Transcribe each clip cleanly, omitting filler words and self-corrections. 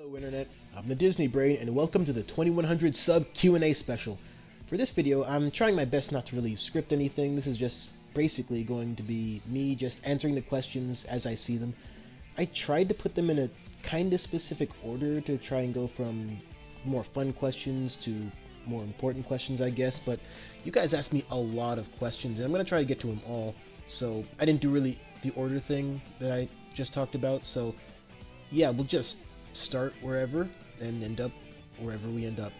Hello Internet, I'm the Disney Brain and welcome to the 2100 sub Q&A special. For this video, I'm trying my best not to really script anything. This is just basically going to be me just answering the questions as I see them. I tried to put them in a kinda specific order to try and go from more fun questions to more important questions, I guess, but you guys asked me a lot of questions and I'm going to try to get to them all. So I didn't do really the order thing that I just talked about, so yeah, we'll just start wherever and end up wherever we end up.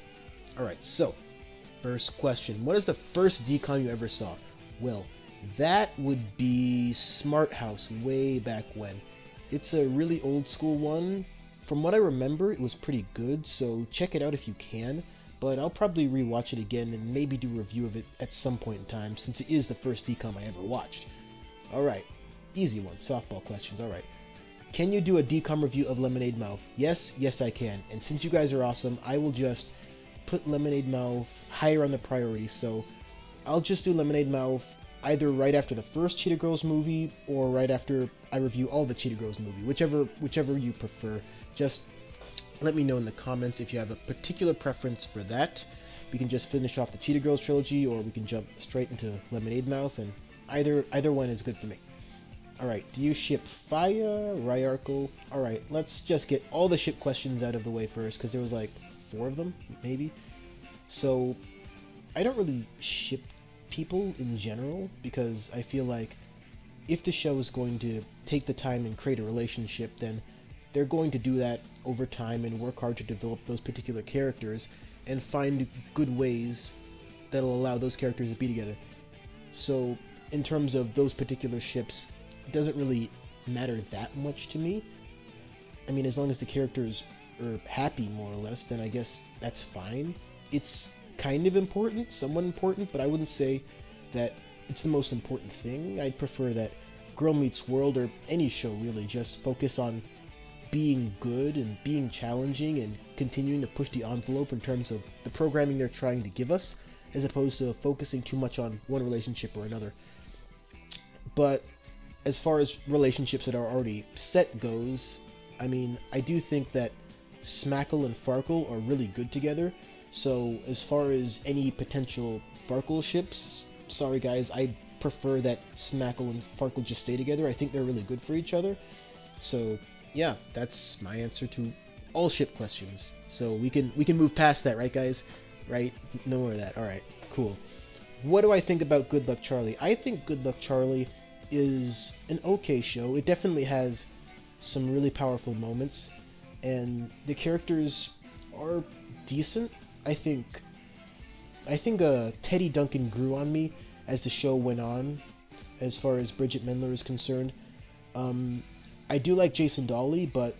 Alright, so first question. What is the first Decom you ever saw? Well, that would be Smart House way back when. It's a really old school one. From what I remember, it was pretty good, so check it out if you can. But I'll probably rewatch it again and maybe do a review of it at some point in time, since it is the first Decom I ever watched. Alright, easy one, softball questions, alright. Can you do a Decom review of Lemonade Mouth? Yes, I can. And since you guys are awesome, I will just put Lemonade Mouth higher on the priority. So I'll just do Lemonade Mouth either right after the first Cheetah Girls movie or right after I review all the Cheetah Girls movie, whichever you prefer. Just let me know in the comments if you have a particular preference for that. We can just finish off the Cheetah Girls trilogy, or we can jump straight into Lemonade Mouth, and either one is good for me. Alright, do you ship Fire, Ryarkle? Alright, let's just get all the ship questions out of the way first, because there was like 4 of them, maybe. So, I don't really ship people in general, because I feel like if the show is going to take the time and create a relationship, then they're going to do that over time and work hard to develop those particular characters and find good ways that'll allow those characters to be together. So, in terms of those particular ships, it doesn't really matter that much to me. I mean, as long as the characters are happy, more or less, then I guess that's fine. It's kind of important, somewhat important, but I wouldn't say that it's the most important thing. I'd prefer that Girl Meets World, or any show really, just focus on being good and being challenging and continuing to push the envelope in terms of the programming they're trying to give us, as opposed to focusing too much on one relationship or another. But as far as relationships that are already set goes, I mean, I do think that Smackle and Farkle are really good together. So as far as any potential Farkle ships, sorry guys, I prefer that Smackle and Farkle just stay together. I think they're really good for each other. So yeah, that's my answer to all ship questions. So we can move past that, right guys? Right? No more of that. Alright, cool. What do I think about Good Luck Charlie? I think Good Luck Charlie is an okay show. It definitely has some really powerful moments, and the characters are decent. I think Teddy Duncan grew on me as the show went on, as far as Bridget Mendler is concerned. I do like Jason Dolly, but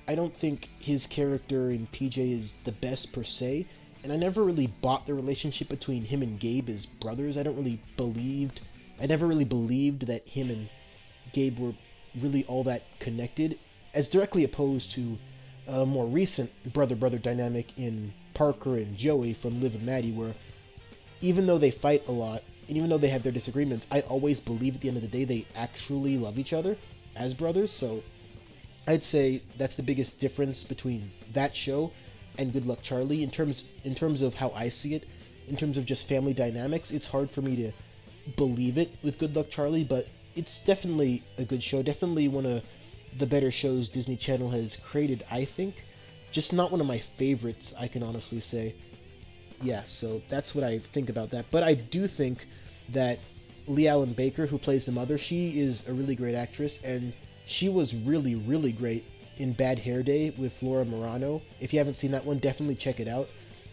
I don't think his character in PJ is the best per se, and I never really bought the relationship between him and Gabe as brothers. I never really believed that him and Gabe were really all that connected, as directly opposed to a more recent brother-brother dynamic in Parker and Joey from Liv and Maddie, where even though they fight a lot, and even though they have their disagreements, I always believe at the end of the day they actually love each other as brothers. So I'd say that's the biggest difference between that show and Good Luck Charlie. In terms of how I see it, in terms of just family dynamics, it's hard for me to believe it with Good Luck Charlie, but it's definitely a good show, definitely one of the better shows Disney Channel has created, I think. Just not one of my favorites, I can honestly say. Yeah, so that's what I think about that. But I do think that Lee Allen Baker, who plays the mother, she is a really great actress, and she was really, really great in Bad Hair Day with Laura Marano. If you haven't seen that one, definitely check it out.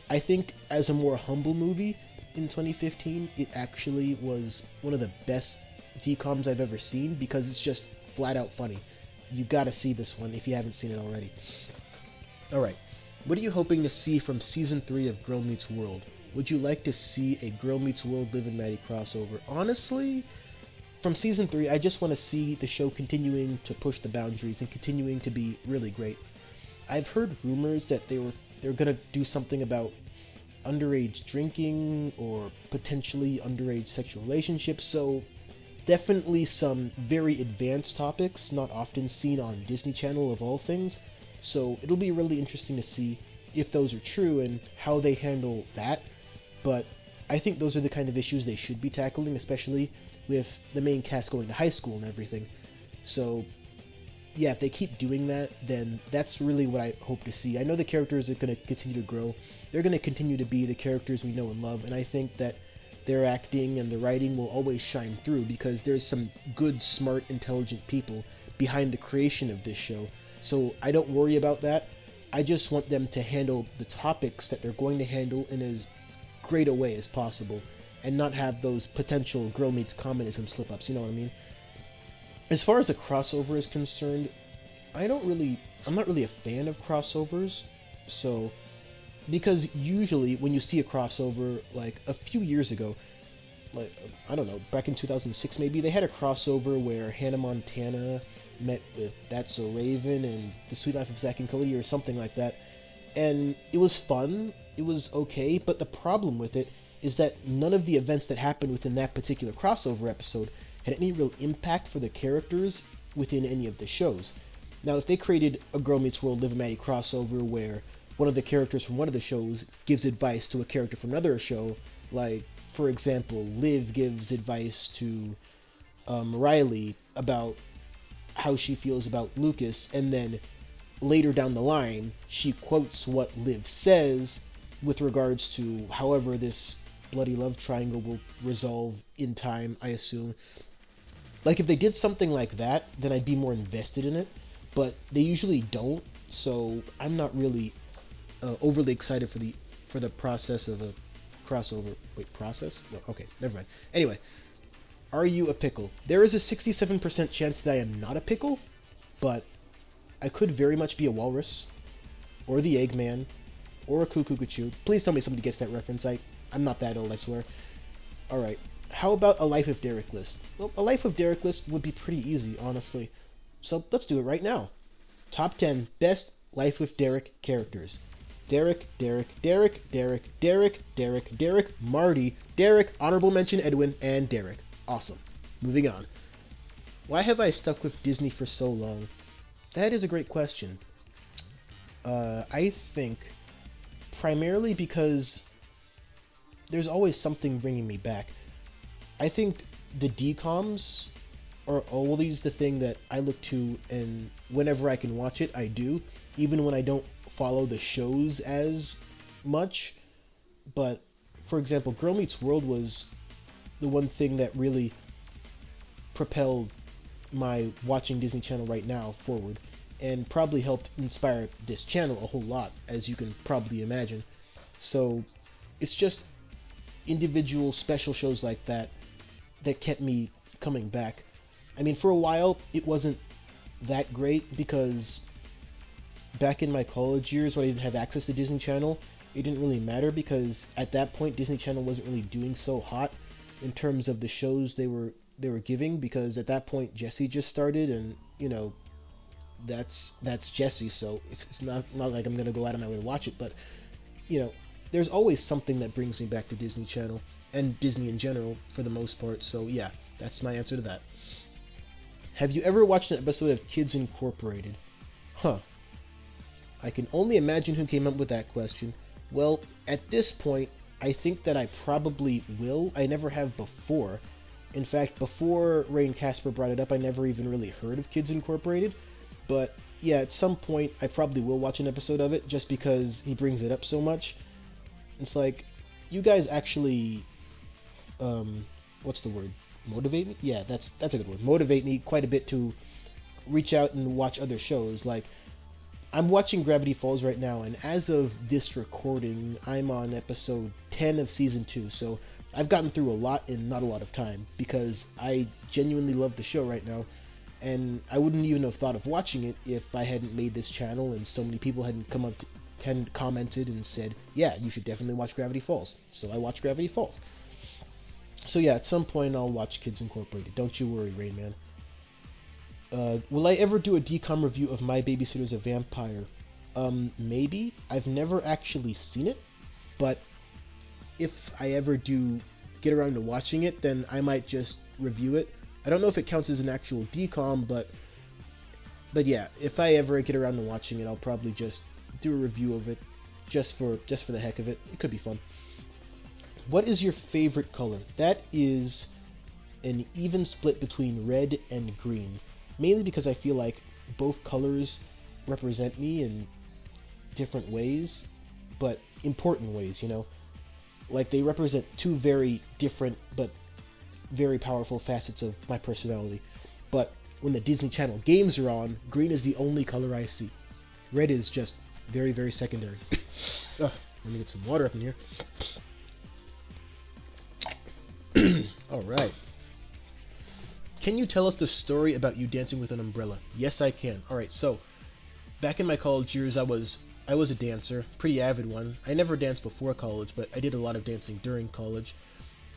I think as a more humble movie in 2015, it actually was one of the best Decoms I've ever seen, because it's just flat out funny. You gotta see this one if you haven't seen it already. Alright, what are you hoping to see from Season 3 of Girl Meets World? Would you like to see a Girl Meets World Liv and Maddie crossover? Honestly, from Season 3, I just want to see the show continuing to push the boundaries and continuing to be really great. I've heard rumors that they're gonna do something about underage drinking or potentially underage sexual relationships, so definitely some very advanced topics, not often seen on Disney Channel of all things. So it'll be really interesting to see if those are true and how they handle that. But I think those are the kind of issues they should be tackling, especially with the main cast going to high school and everything. So yeah, if they keep doing that, then that's really what I hope to see. I know the characters are going to continue to grow. They're going to continue to be the characters we know and love, and I think that their acting and the writing will always shine through because there's some good, smart, intelligent people behind the creation of this show. So I don't worry about that. I just want them to handle the topics that they're going to handle in as great a way as possible and not have those potential girl meets communism slip-ups, you know what I mean? As far as a crossover is concerned, I'm not really a fan of crossovers, so, because usually when you see a crossover, like a few years ago, like, I don't know, back in 2006 maybe, they had a crossover where Hannah Montana met with That's So Raven and The Sweet Life of Zack and Cody or something like that, and it was fun, it was okay, but the problem with it is that none of the events that happened within that particular crossover episode had any real impact for the characters within any of the shows. Now, if they created a Girl Meets World Liv and Maddie crossover where one of the characters from one of the shows gives advice to a character from another show, like, for example, Liv gives advice to Riley about how she feels about Lucas, and then later down the line, she quotes what Liv says with regards to however this bloody love triangle will resolve in time, I assume. Like, if they did something like that, then I'd be more invested in it, but they usually don't, so I'm not really overly excited for the process of a crossover. Wait, process? Well, okay, never mind. Anyway, are you a pickle? There is a 67% chance that I am not a pickle, but I could very much be a walrus, or the Eggman, or a Cuckoo. Please tell me somebody gets that reference. I'm not that old, I swear. Alright. How about a Life of Derek list? Well, a Life of Derek list would be pretty easy, honestly. So let's do it right now. Top 10 best Life with Derek characters. Derek, Marty, Derek, honorable mention Edwin, and Derek. Awesome. Moving on. Why have I stuck with Disney for so long? That is a great question. I think primarily because there's always something bringing me back. I think the DCOMs are always the thing that I look to, and whenever I can watch it, I do, even when I don't follow the shows as much. But, for example, Girl Meets World was the one thing that really propelled my watching Disney Channel right now forward, and probably helped inspire this channel a whole lot, as you can probably imagine. So, it's just individual special shows like that that kept me coming back. I mean, for a while, it wasn't that great because back in my college years when I didn't have access to Disney Channel, it didn't really matter because at that point Disney Channel wasn't really doing so hot in terms of the shows they were giving, because at that point Jessie just started, and you know, that's Jessie, so it's not like I'm gonna go out of my way to watch it, but you know, there's always something that brings me back to Disney Channel and Disney in general for the most part. So yeah, that's my answer to that. Have you ever watched an episode of Kids Incorporated? Huh. I can only imagine who came up with that question. Well, at this point, I think that I probably will. I never have before. In fact, before Ray and Casper brought it up, I never even really heard of Kids Incorporated. But yeah, at some point, I probably will watch an episode of it just because he brings it up so much. It's like, you guys actually, what's the word? Motivate me? Yeah, that's a good word. Motivate me quite a bit to reach out and watch other shows. Like, I'm watching Gravity Falls right now, and as of this recording, I'm on episode 10 of season 2, so I've gotten through a lot in not a lot of time, because I genuinely love the show right now, and I wouldn't even have thought of watching it if I hadn't made this channel and so many people hadn't commented and said, yeah, you should definitely watch Gravity Falls. So I watched Gravity Falls. So yeah, at some point I'll watch Kids Incorporated. Don't you worry, Rain Man. Will I ever do a Decom review of My Babysitter's a Vampire? Maybe. I've never actually seen it, but if I ever do get around to watching it, then I might just review it. I don't know if it counts as an actual Decom, but But yeah, if I ever get around to watching it, I'll probably just do a review of it, just for the heck of it. It could be fun. What is your favorite color? That is an even split between red and green, mainly because I feel like both colors represent me in different ways, but important ways, you know? Like, they represent two very different but very powerful facets of my personality. But when the Disney Channel games are on, green is the only color I see. Red is just very, very secondary. Ugh, let me get some water up in here. Alright. Can you tell us the story about you dancing with an umbrella? Yes, I can. Alright, so, back in my college years, I was a dancer, pretty avid one. I never danced before college, but I did a lot of dancing during college.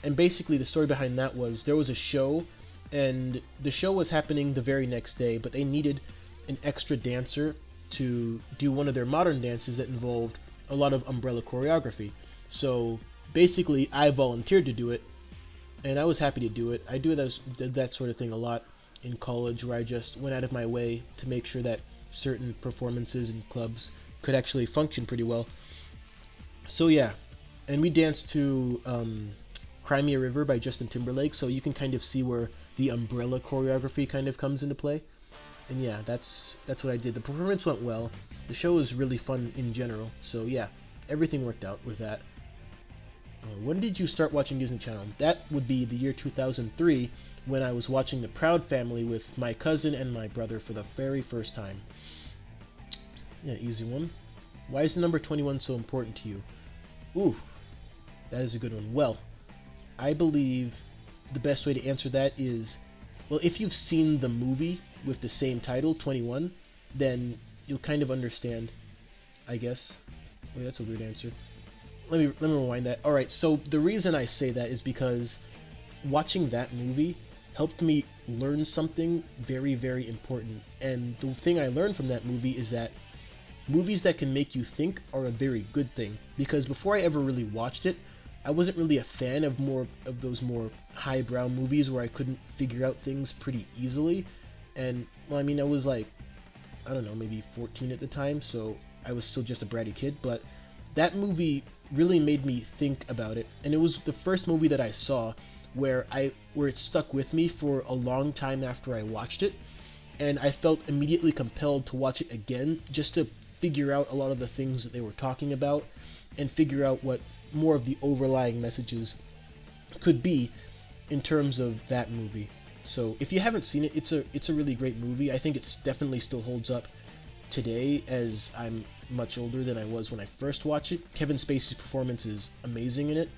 And basically the story behind that was there was a show, and the show was happening the very next day, but they needed an extra dancer to do one of their modern dances that involved a lot of umbrella choreography. So basically I volunteered to do it, and I was happy to do it. I did that sort of thing a lot in college, where I just went out of my way to make sure that certain performances and clubs could actually function pretty well. So yeah, and we danced to Cry Me a River by Justin Timberlake, so you can kind of see where the umbrella choreography kind of comes into play. And yeah, that's what I did. The performance went well. The show was really fun in general, so yeah, everything worked out with that. When did you start watching Disney Channel? That would be the year 2003, when I was watching The Proud Family with my cousin and my brother for the very first time. Yeah, easy one. Why is the number 21 so important to you? Ooh, that is a good one. Well, I believe the best way to answer that is, well, if you've seen the movie with the same title, 21, then you'll kind of understand, I guess. Wait, that's a weird answer. Let me rewind that. Alright, so the reason I say that is because watching that movie helped me learn something very, very important. And the thing I learned from that movie is that movies that can make you think are a very good thing. Because before I ever really watched it, I wasn't really a fan of those more highbrow movies where I couldn't figure out things pretty easily. And, well, I mean, I was like, I don't know, maybe 14 at the time, so I was still just a bratty kid, but that movie really made me think about it. And it was the first movie that I saw where it stuck with me for a long time after I watched it, and I felt immediately compelled to watch it again just to figure out a lot of the things that they were talking about and figure out what more of the overlying messages could be in terms of that movie. So if you haven't seen it, it's a really great movie. I think it's definitely still holds up today, as I'm much older than I was when I first watched it. Kevin Spacey's performance is amazing in it,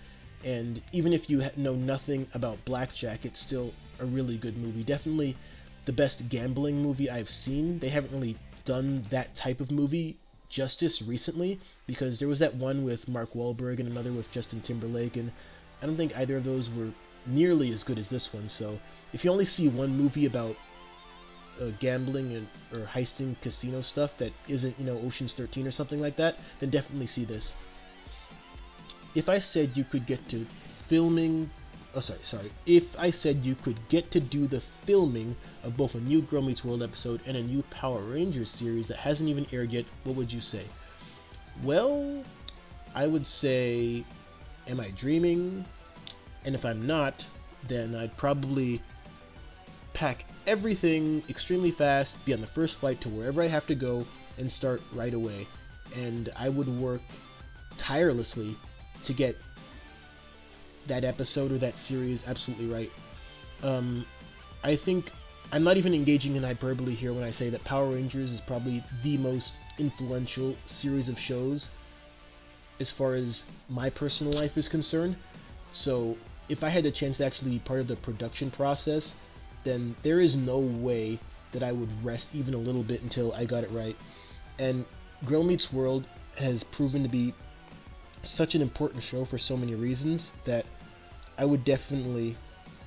and even if you know nothing about blackjack, it's still a really good movie. Definitely the best gambling movie I've seen. They haven't really done that type of movie justice recently, because there was that one with Mark Wahlberg and another with Justin Timberlake, and I don't think either of those were nearly as good as this one. So if you only see one movie about gambling or heisting casino stuff that isn't, you know, Ocean's 13 or something like that, then definitely see this. If I said you could get to filming, if I said you could get to do the filming of both a new Girl Meets World episode and a new Power Rangers series that hasn't even aired yet, what would you say? Well, I would say, am I dreaming? And if I'm not, then I'd probably pack everything extremely fast, be on the first flight to wherever I have to go, and start right away. And I would work tirelessly to get that episode or that series absolutely right. I think I'm not even engaging in hyperbole here when I say that Power Rangers is probably the most influential series of shows as far as my personal life is concerned. So if I had the chance to actually be part of the production process, then there is no way that I would rest even a little bit until I got it right. And Girl Meets World has proven to be such an important show for so many reasons that I would definitely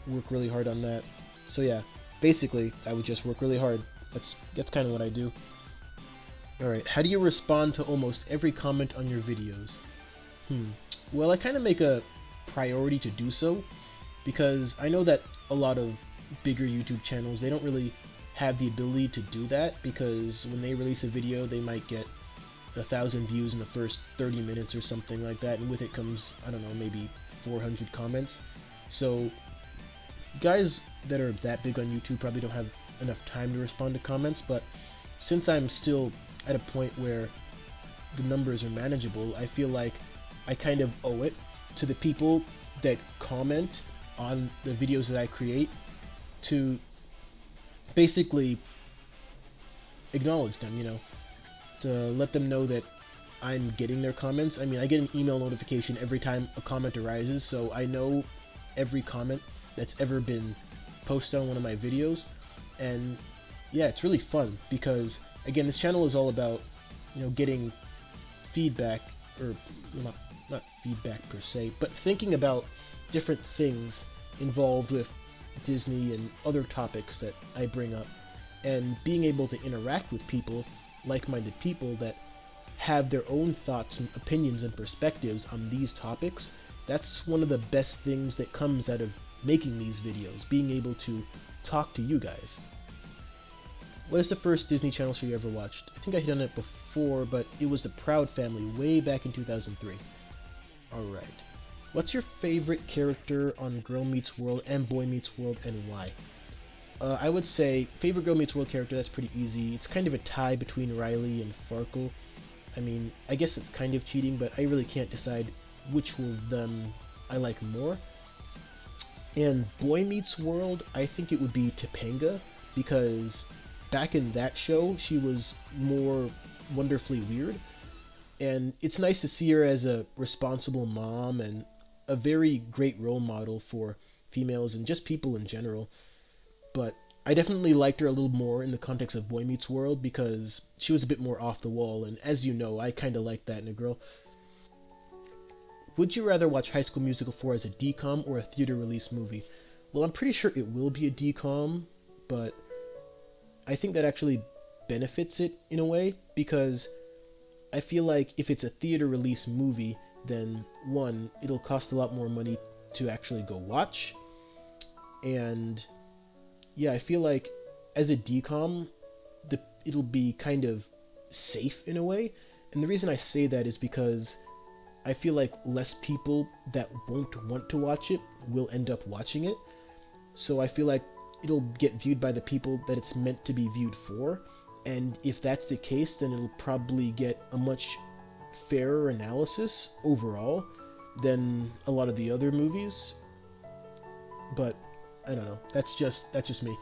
work really hard on that. So yeah, basically I would just work really hard. That's kind of what I do. Alright, how do you respond to almost every comment on your videos? Well, I kind of make a priority to do so, because I know that a lot of bigger YouTube channels, they don't really have the ability to do that, because when they release a video, they might get 1,000 views in the first 30 minutes or something like that, and with it comes, I don't know, maybe 400 comments. So guys that are that big on YouTube probably don't have enough time to respond to comments, but since I'm still at a point where the numbers are manageable, I feel like I kind of owe it to the people that comment on the videos that I create to basically acknowledge them, you know, to let them know that I'm getting their comments. I mean, I get an email notification every time a comment arises, so I know every comment that's ever been posted on one of my videos. And yeah, it's really fun because, again, this channel is all about, you know, getting feedback, or not feedback per se, but thinking about different things involved with Disney and other topics that I bring up, and being able to interact with people, like-minded people that have their own thoughts and opinions and perspectives on these topics. That's one of the best things that comes out of making these videos, being able to talk to you guys. What is the first Disney Channel show you ever watched? I think I had done it before, but it was The Proud Family way back in 2003. Alright. What's your favorite character on Girl Meets World and Boy Meets World, and why? I would say favorite Girl Meets World character, that's pretty easy. It's kind of a tie between Riley and Farkle. I mean, I guess it's kind of cheating, but I really can't decide which of them I like more. And Boy Meets World, I think it would be Topanga, because back in that show, she was more wonderfully weird. And it's nice to see her as a responsible mom and a very great role model for females and just people in general. But I definitely liked her a little more in the context of Boy Meets World because she was a bit more off the wall, and as you know, I kind of like that in a girl. Would you rather watch High School Musical 4 as a DCOM or a theater release movie? Well, I'm pretty sure it will be a DCOM, but I think that actually benefits it in a way, because I feel like if it's a theater release movie, then one, it'll cost a lot more money to actually go watch, and yeah, I feel like as a DCOM, it'll be kind of safe in a way. And the reason I say that is because I feel like less people that won't want to watch it will end up watching it. So I feel like it'll get viewed by the people that it's meant to be viewed for. And if that's the case, then it'll probably get a much fairer analysis overall than a lot of the other movies. But I don't know. That's just me.